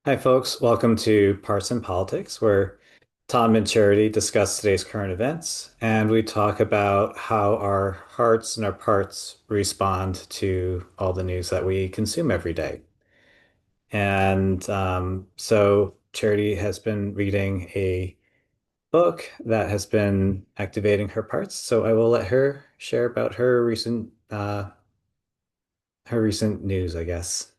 Hi, folks. Welcome to Parts and Politics, where Tom and Charity discuss today's current events, and we talk about how our hearts and our parts respond to all the news that we consume every day. And so Charity has been reading a book that has been activating her parts. So I will let her share about her recent news, I guess.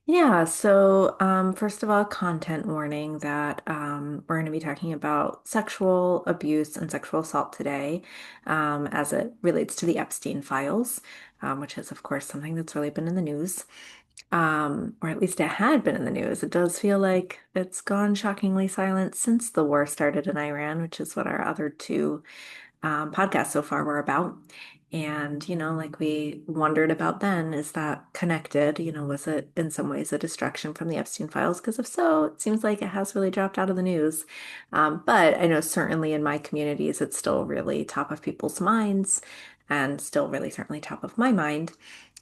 Yeah, so first of all, content warning that we're going to be talking about sexual abuse and sexual assault today as it relates to the Epstein Files, which is, of course, something that's really been in the news, or at least it had been in the news. It does feel like it's gone shockingly silent since the war started in Iran, which is what our other two podcasts so far were about. And, like we wondered about then, is that connected? Was it in some ways a distraction from the Epstein files? Because if so, it seems like it has really dropped out of the news. But I know certainly in my communities, it's still really top of people's minds and still really certainly top of my mind.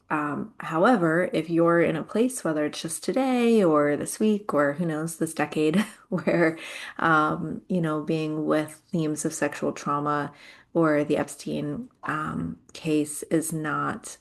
However, if you're in a place, whether it's just today or this week or who knows, this decade, where, being with themes of sexual trauma or the Epstein case is not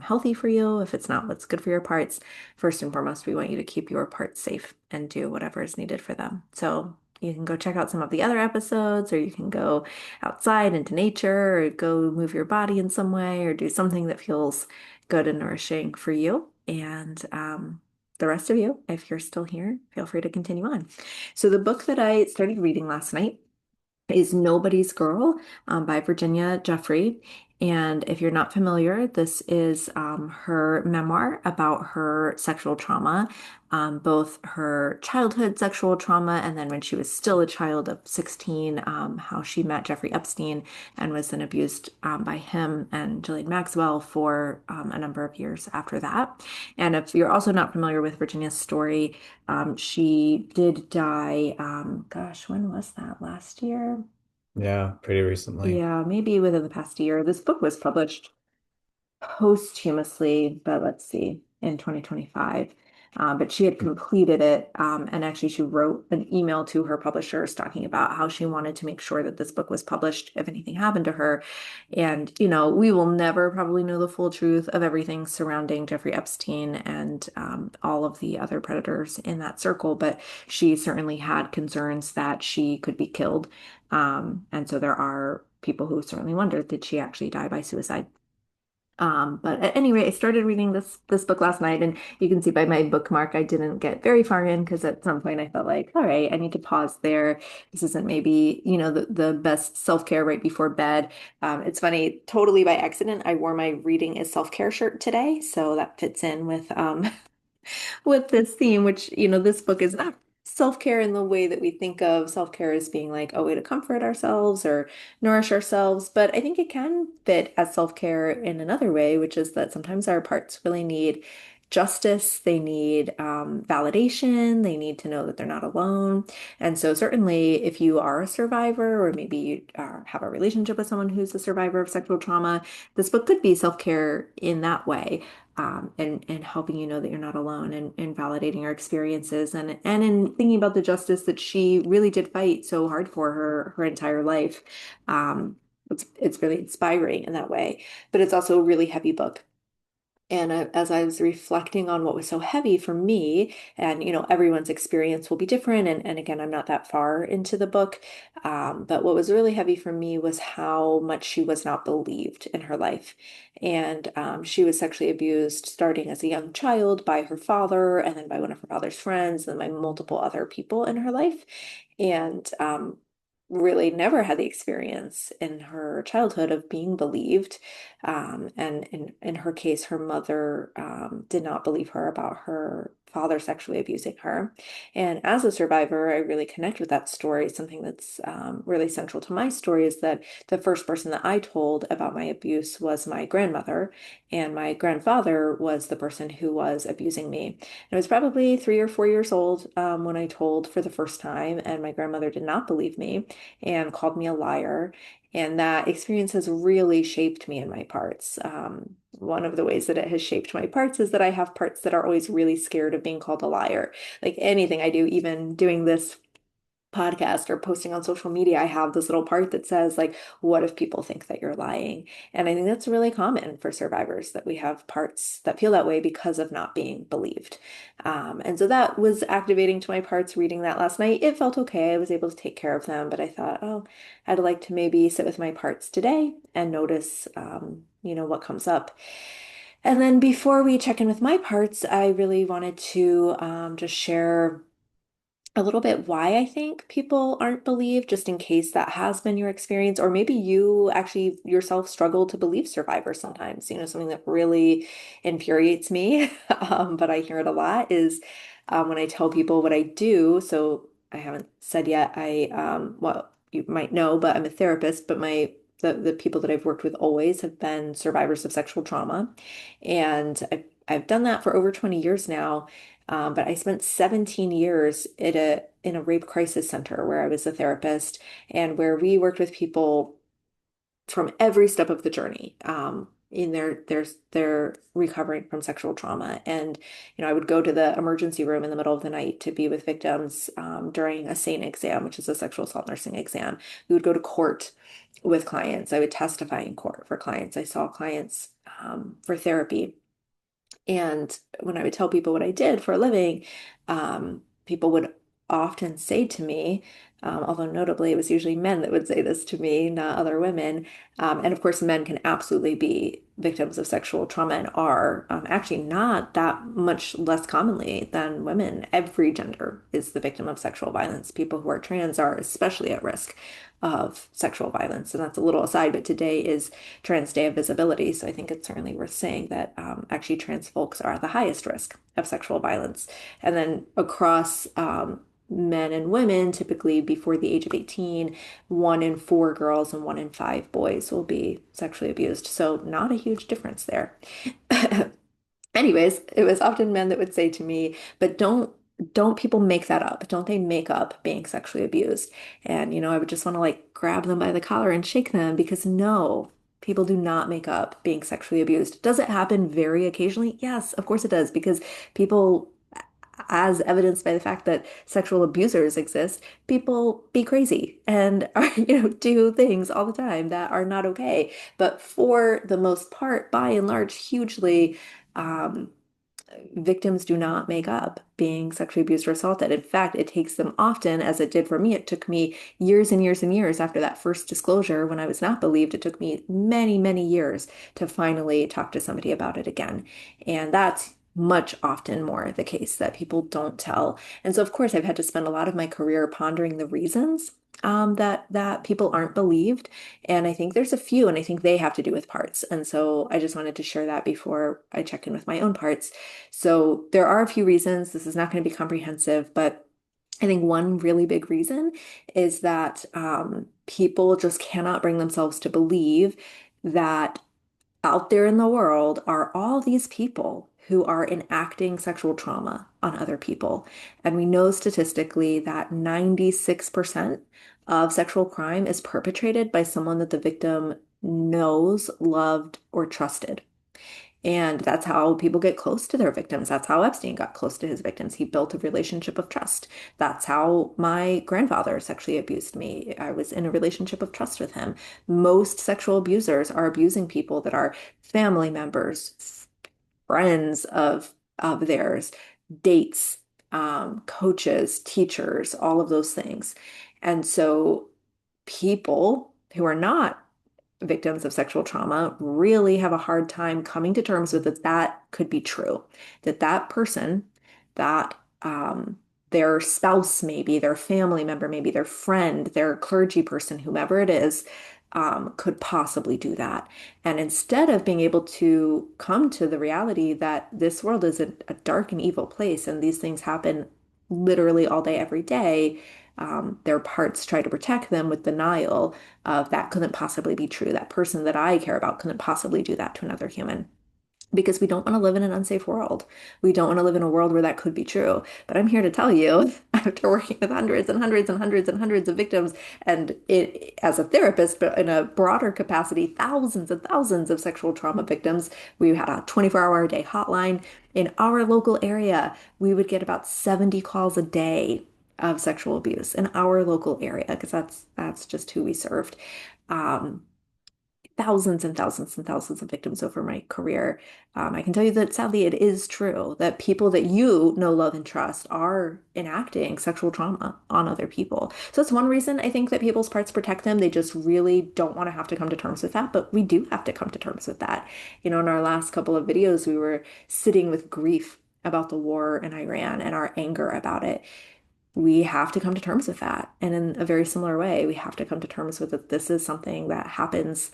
healthy for you, if it's not what's good for your parts, first and foremost, we want you to keep your parts safe and do whatever is needed for them. So you can go check out some of the other episodes, or you can go outside into nature, or go move your body in some way, or do something that feels good and nourishing for you. And the rest of you, if you're still here, feel free to continue on. So, the book that I started reading last night is Nobody's Girl by Virginia Jeffrey. And if you're not familiar, this is her memoir about her sexual trauma, both her childhood sexual trauma and then when she was still a child of 16, how she met Jeffrey Epstein and was then abused by him and Ghislaine Maxwell for a number of years after that. And if you're also not familiar with Virginia's story, she did die, gosh, when was that? Last year? Yeah, pretty recently. Yeah, maybe within the past year. This book was published posthumously, but let's see, in 2025. But she had completed it, and actually, she wrote an email to her publishers talking about how she wanted to make sure that this book was published if anything happened to her. And, we will never probably know the full truth of everything surrounding Jeffrey Epstein and all of the other predators in that circle, but she certainly had concerns that she could be killed. And so there are people who certainly wondered, did she actually die by suicide? But at any rate, I started reading this book last night, and you can see by my bookmark, I didn't get very far in because at some point I felt like, all right, I need to pause there. This isn't maybe, the best self-care right before bed. It's funny, totally by accident, I wore my reading is self-care shirt today, so that fits in with this theme, which, this book is not self-care in the way that we think of self-care as being like a way to comfort ourselves or nourish ourselves. But I think it can fit as self-care in another way, which is that sometimes our parts really need justice, they need validation, they need to know that they're not alone. And so, certainly, if you are a survivor, or maybe you have a relationship with someone who's a survivor of sexual trauma, this book could be self-care in that way, and helping you know that you're not alone, and validating your experiences, and in thinking about the justice that she really did fight so hard for her entire life. Um, it's really inspiring in that way, but it's also a really heavy book. And as I was reflecting on what was so heavy for me, and everyone's experience will be different. And again, I'm not that far into the book. But what was really heavy for me was how much she was not believed in her life. And she was sexually abused starting as a young child by her father, and then by one of her father's friends, and by multiple other people in her life. And really never had the experience in her childhood of being believed. And in her case, her mother did not believe her about her father sexually abusing her. And as a survivor, I really connect with that story. Something that's really central to my story is that the first person that I told about my abuse was my grandmother, and my grandfather was the person who was abusing me. And I was probably 3 or 4 years old when I told for the first time, and my grandmother did not believe me. and called me a liar. And that experience has really shaped me in my parts. One of the ways that it has shaped my parts is that I have parts that are always really scared of being called a liar. Like anything I do, even doing this podcast or posting on social media, I have this little part that says, like, what if people think that you're lying? And I think that's really common for survivors that we have parts that feel that way because of not being believed. And so that was activating to my parts reading that last night. It felt okay. I was able to take care of them, but I thought, oh, I'd like to maybe sit with my parts today and notice, what comes up. And then before we check in with my parts, I really wanted to just share a little bit why I think people aren't believed, just in case that has been your experience, or maybe you actually yourself struggle to believe survivors sometimes. Something that really infuriates me, but I hear it a lot is when I tell people what I do. So I haven't said yet, well, you might know, but I'm a therapist, but the people that I've worked with always have been survivors of sexual trauma. And I've done that for over 20 years now. But I spent 17 years in a rape crisis center where I was a therapist and where we worked with people from every step of the journey, in their recovering from sexual trauma. And I would go to the emergency room in the middle of the night to be with victims during a SANE exam, which is a sexual assault nursing exam. We would go to court with clients. I would testify in court for clients. I saw clients for therapy. And when I would tell people what I did for a living, people would often say to me, although notably it was usually men that would say this to me, not other women. And of course, men can absolutely be victims of sexual trauma and are actually not that much less commonly than women. Every gender is the victim of sexual violence. People who are trans are especially at risk of sexual violence. And that's a little aside, but today is Trans Day of Visibility. So I think it's certainly worth saying that actually trans folks are at the highest risk of sexual violence. And then across men and women, typically before the age of 18, 1 in 4 girls and 1 in 5 boys will be sexually abused. So not a huge difference there. Anyways, it was often men that would say to me, but don't people make that up? Don't they make up being sexually abused? And I would just want to like grab them by the collar and shake them because no, people do not make up being sexually abused. Does it happen very occasionally? Yes, of course it does, because people, as evidenced by the fact that sexual abusers exist, people be crazy and are, do things all the time that are not okay. But for the most part, by and large, hugely, um, victims do not make up being sexually abused or assaulted. In fact, it takes them often, as it did for me, it took me years and years and years after that first disclosure when I was not believed. It took me many, many years to finally talk to somebody about it again. And that's much often more the case that people don't tell. And so, of course, I've had to spend a lot of my career pondering the reasons that people aren't believed. And I think there's a few, and I think they have to do with parts. And so I just wanted to share that before I check in with my own parts. So there are a few reasons. This is not going to be comprehensive, but I think one really big reason is that people just cannot bring themselves to believe that out there in the world are all these people who are enacting sexual trauma on other people. And we know statistically that 96% of sexual crime is perpetrated by someone that the victim knows, loved, or trusted. And that's how people get close to their victims. That's how Epstein got close to his victims. He built a relationship of trust. That's how my grandfather sexually abused me. I was in a relationship of trust with him. Most sexual abusers are abusing people that are family members, friends of theirs, dates, coaches, teachers, all of those things. And so people who are not victims of sexual trauma really have a hard time coming to terms with that could be true. That person, that their spouse, maybe their family member, maybe their friend, their clergy person, whomever it is, could possibly do that. And instead of being able to come to the reality that this world is a dark and evil place and these things happen literally all day, every day, their parts try to protect them with denial of that couldn't possibly be true. That person that I care about couldn't possibly do that to another human. because we don't want to live in an unsafe world. We don't want to live in a world where that could be true. But I'm here to tell you, after working with hundreds and hundreds and hundreds and hundreds of victims, and it as a therapist, but in a broader capacity, thousands and thousands of sexual trauma victims, we had a 24-hour a day hotline in our local area. We would get about 70 calls a day of sexual abuse in our local area because that's just who we served. Um, Thousands and thousands and thousands of victims over my career. I can tell you that sadly it is true that people that you know, love, and trust are enacting sexual trauma on other people. So that's one reason I think that people's parts protect them. They just really don't want to have to come to terms with that, but we do have to come to terms with that. You know, in our last couple of videos, we were sitting with grief about the war in Iran and our anger about it. We have to come to terms with that. And in a very similar way, we have to come to terms with that this is something that happens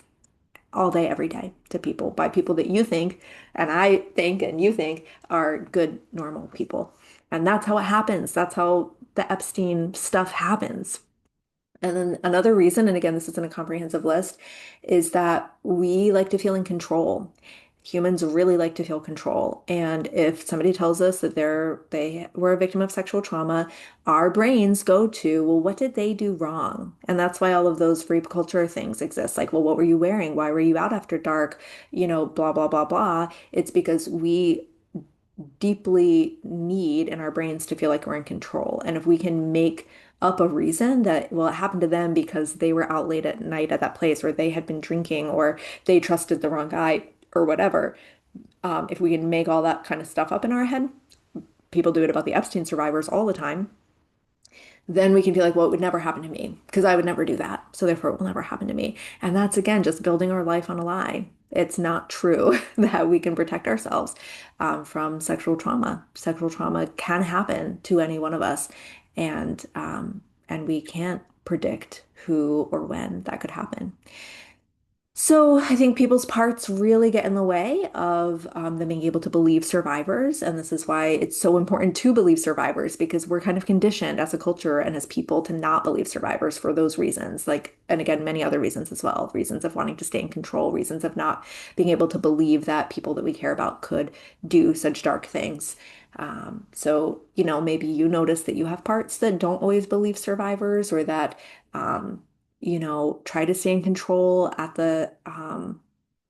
all day, every day to people by people that you think, and I think, and you think are good, normal people. And that's how it happens. That's how the Epstein stuff happens. And then another reason, and again, this isn't a comprehensive list, is that we like to feel in control. Humans really like to feel control. And if somebody tells us that they were a victim of sexual trauma, our brains go to, well, what did they do wrong? And that's why all of those rape culture things exist. Like, well, what were you wearing? Why were you out after dark? You know, blah, blah, blah, blah. It's because we deeply need in our brains to feel like we're in control. And if we can make up a reason that, well, it happened to them because they were out late at night at that place, or they had been drinking, or they trusted the wrong guy, or whatever, if we can make all that kind of stuff up in our head, people do it about the Epstein survivors all the time, then we can feel like, well, it would never happen to me because I would never do that. So therefore, it will never happen to me. And that's again just building our life on a lie. It's not true that we can protect ourselves from sexual trauma. Sexual trauma can happen to any one of us, and we can't predict who or when that could happen. So I think people's parts really get in the way of them being able to believe survivors. And this is why it's so important to believe survivors because we're kind of conditioned as a culture and as people to not believe survivors for those reasons. Like, and again, many other reasons as well, reasons of wanting to stay in control, reasons of not being able to believe that people that we care about could do such dark things. So, you know, maybe you notice that you have parts that don't always believe survivors or that, um, you know, try to stay in control at why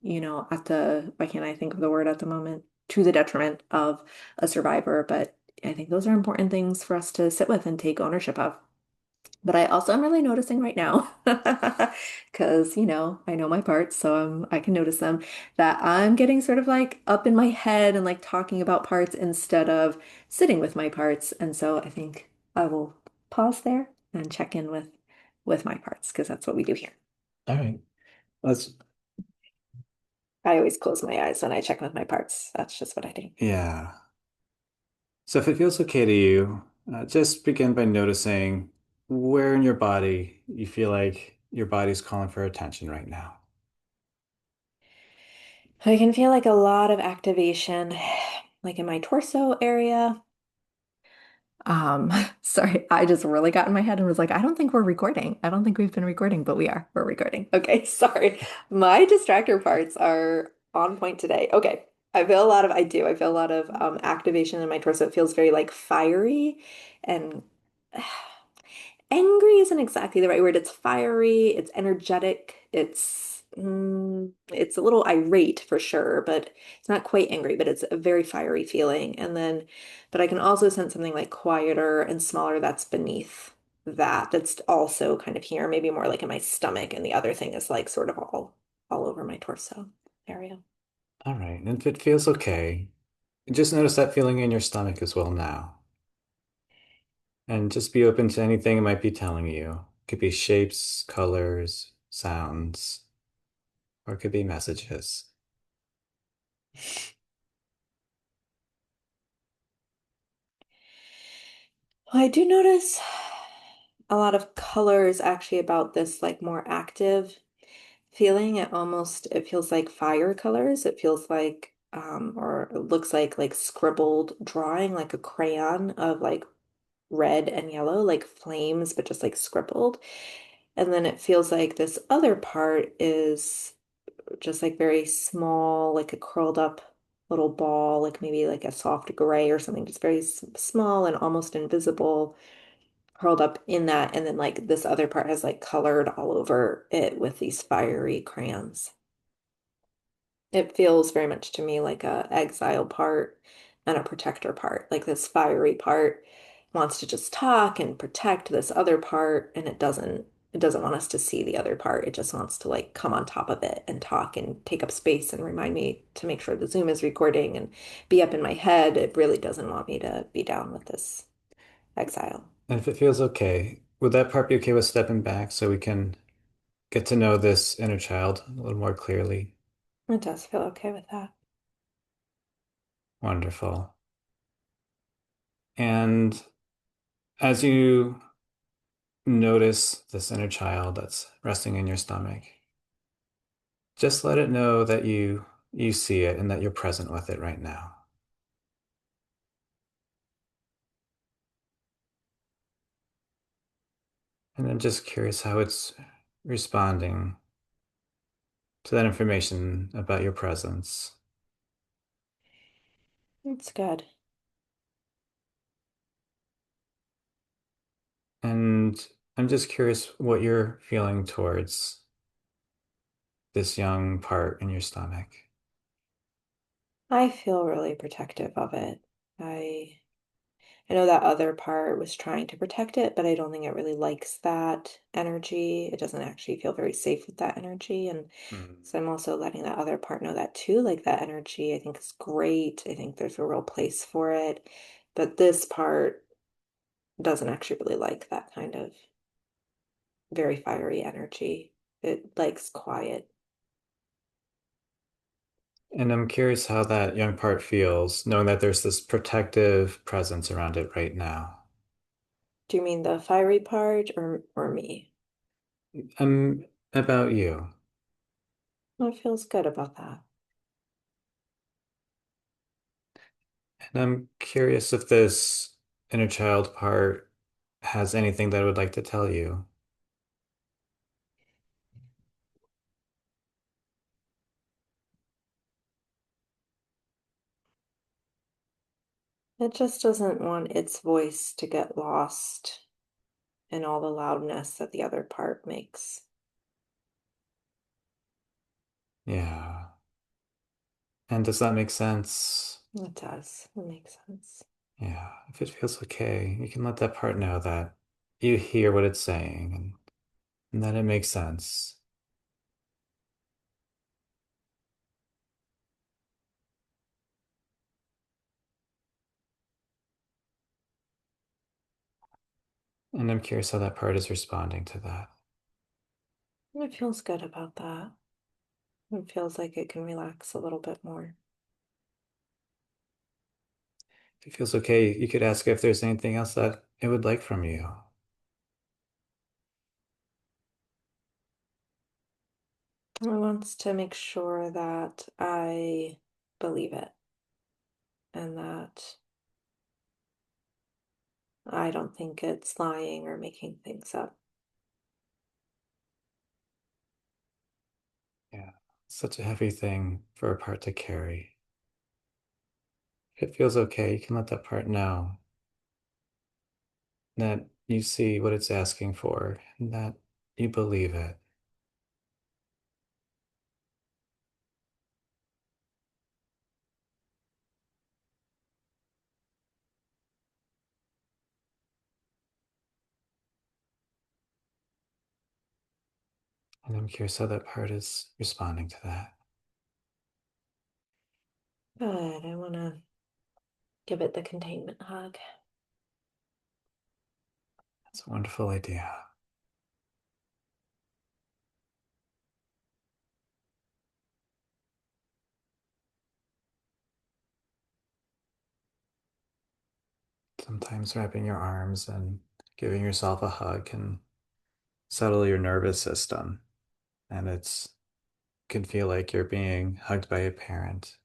can't I think of the word at the moment, to the detriment of a survivor. But I think those are important things for us to sit with and take ownership of. But I also am really noticing right now, because, you know, I know my parts, so I can notice them, that I'm getting sort of like up in my head and like talking about parts instead of sitting with my parts. And so I think I will pause there and check in with my parts because that's what we do here. All right. Let's, I always close my eyes when I check with my parts. That's just what I do. yeah. So if it feels okay to you, just begin by noticing where in your body you feel like your body's calling for attention right now. I can feel like a lot of activation, like in my torso area. Sorry, I just really got in my head and was like, I don't think we're recording. I don't think we've been recording, but we are. We're recording. Okay, sorry. My distractor parts are on point today. Okay. I feel a lot of activation in my torso. It feels very like fiery and angry isn't exactly the right word. It's fiery, it's energetic, it's a little irate for sure, but it's not quite angry, but it's a very fiery feeling. And then, but I can also sense something like quieter and smaller that's beneath that. That's also kind of here, maybe more like in my stomach, and the other thing is like sort of all over my torso area. All right. And if it feels okay, just notice that feeling in your stomach as well now. And just be open to anything it might be telling you. Could be shapes, colors, sounds, or it could be messages. Well, I do notice a lot of colors actually about this like more active feeling. It feels like fire colors. It feels like or it looks like scribbled drawing, like a crayon of like red and yellow, like flames, but just like scribbled. And then it feels like this other part is just like very small, like a curled up. little ball, like maybe like a soft gray or something, just very small and almost invisible, curled up in that. And then like this other part has like colored all over it with these fiery crayons. It feels very much to me like a exile part and a protector part. Like this fiery part wants to just talk and protect this other part, and it doesn't want us to see the other part. It just wants to like come on top of it and talk and take up space and remind me to make sure the Zoom is recording and be up in my head. It really doesn't want me to be down with this exile. And if it feels okay, would that part be okay with stepping back so we can get to know this inner child a little more clearly? It does feel okay with that. Wonderful. And as you notice this inner child that's resting in your stomach, just let it know that you see it and that you're present with it right now. And I'm just curious how it's responding to that information about your presence. It's good. And I'm just curious what you're feeling towards this young part in your stomach. I feel really protective of it. I I know that other part was trying to protect it, but I don't think it really likes that energy. It doesn't actually feel very safe with that energy. And Hmm. so I'm also letting that other part know that too. Like that energy, I think is great. I think there's a real place for it. But this part doesn't actually really like that kind of very fiery energy. It likes quiet. And I'm curious how that young part feels, knowing that there's this protective presence around it right now. Do you mean the fiery part or me? About you. It feels good about that. And I'm curious if this inner child part has anything that it would like to tell you. It just doesn't want its voice to get lost and all the loudness that the other part makes. Yeah. And does that make sense? It does. It makes sense. Yeah. If it feels okay, you can let that part know that you hear what it's saying and that it makes sense. And I'm curious how that part is responding to that. It feels good about that. It feels like it can relax a little bit more. If it feels okay, you could ask if there's anything else that it would like from you. It wants to make sure that I believe it and that I don't think it's lying or making things up. Yeah. Such a heavy thing for a part to carry. If it feels okay, you can let that part know that you see what it's asking for and that you believe it. And I'm curious how that part is responding to that. But I want to give it the containment hug. That's a wonderful idea. Sometimes wrapping your arms and giving yourself a hug can settle your nervous system, and it's can feel like you're being hugged by a parent.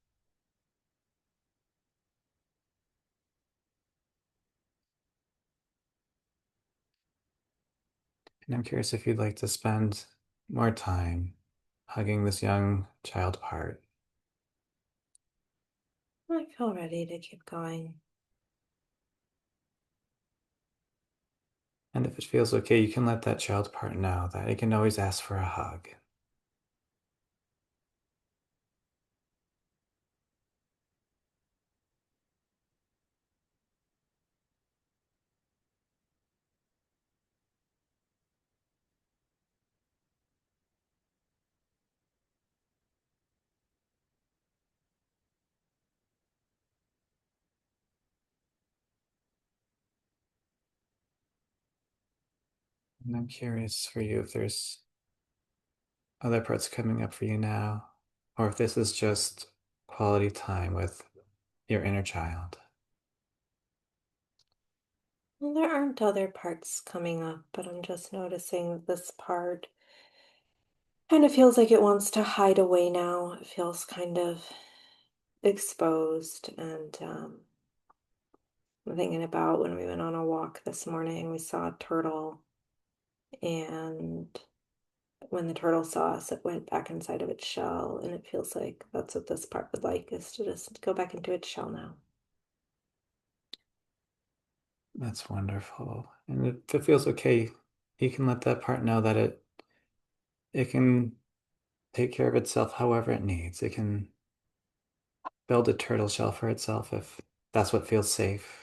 And I'm curious if you'd like to spend more time hugging this young child part. feel ready to keep going. And if it feels okay, you can let that child part know that it can always ask for a hug. And I'm curious for you if there's other parts coming up for you now, or if this is just quality time with your inner child. Well, there aren't other parts coming up, but I'm just noticing that this part kind of feels like it wants to hide away now. It feels kind of exposed. And I'm thinking about when we went on a walk this morning, we saw a turtle. And when the turtle saw us, it went back inside of its shell. And it feels like that's what this part would like, is to just go back into its shell now. That's wonderful. And if it feels okay, you can let that part know that it can take care of itself however it needs. It can build a turtle shell for itself if that's what feels safe.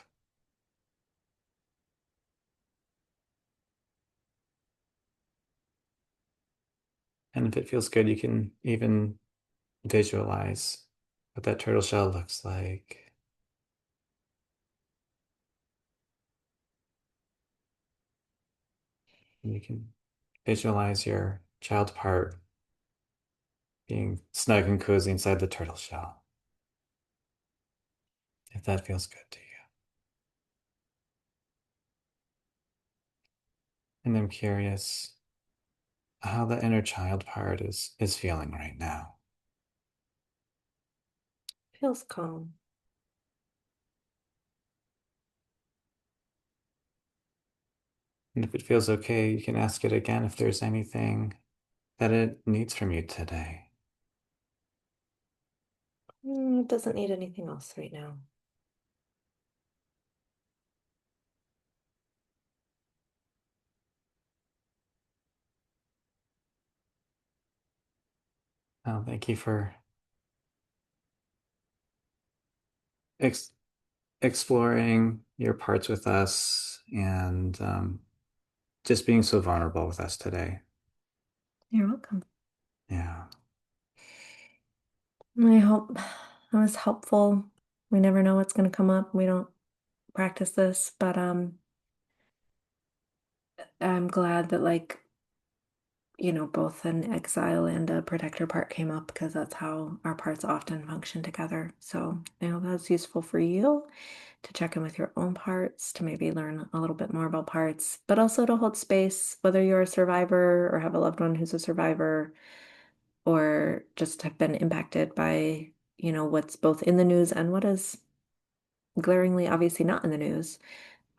And if it feels good, you can even visualize what that turtle shell looks like. And you can visualize your child part being snug and cozy inside the turtle shell, if that feels good to you. And I'm curious how the inner child part is feeling right now. Feels calm. And if it feels okay, you can ask it again if there's anything that it needs from you today. It doesn't need anything else right now. Thank you for ex exploring your parts with us and just being so vulnerable with us today. You're welcome. Yeah. I hope it was helpful. We never know what's going to come up. We don't practice this, but I'm glad that both an exile and a protector part came up because that's how our parts often function together. So I hope that's useful for you to check in with your own parts, to maybe learn a little bit more about parts, but also to hold space, whether you're a survivor or have a loved one who's a survivor, or just have been impacted by, what's both in the news and what is glaringly obviously not in the news,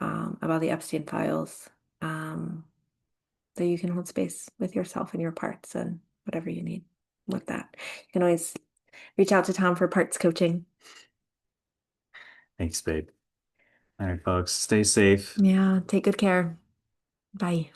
about the Epstein files. Um, that you can hold space with yourself and your parts and whatever you need with that. You can always reach out to Tom for parts coaching. Thanks, babe. All right, folks, stay safe. Yeah, take good care. Bye.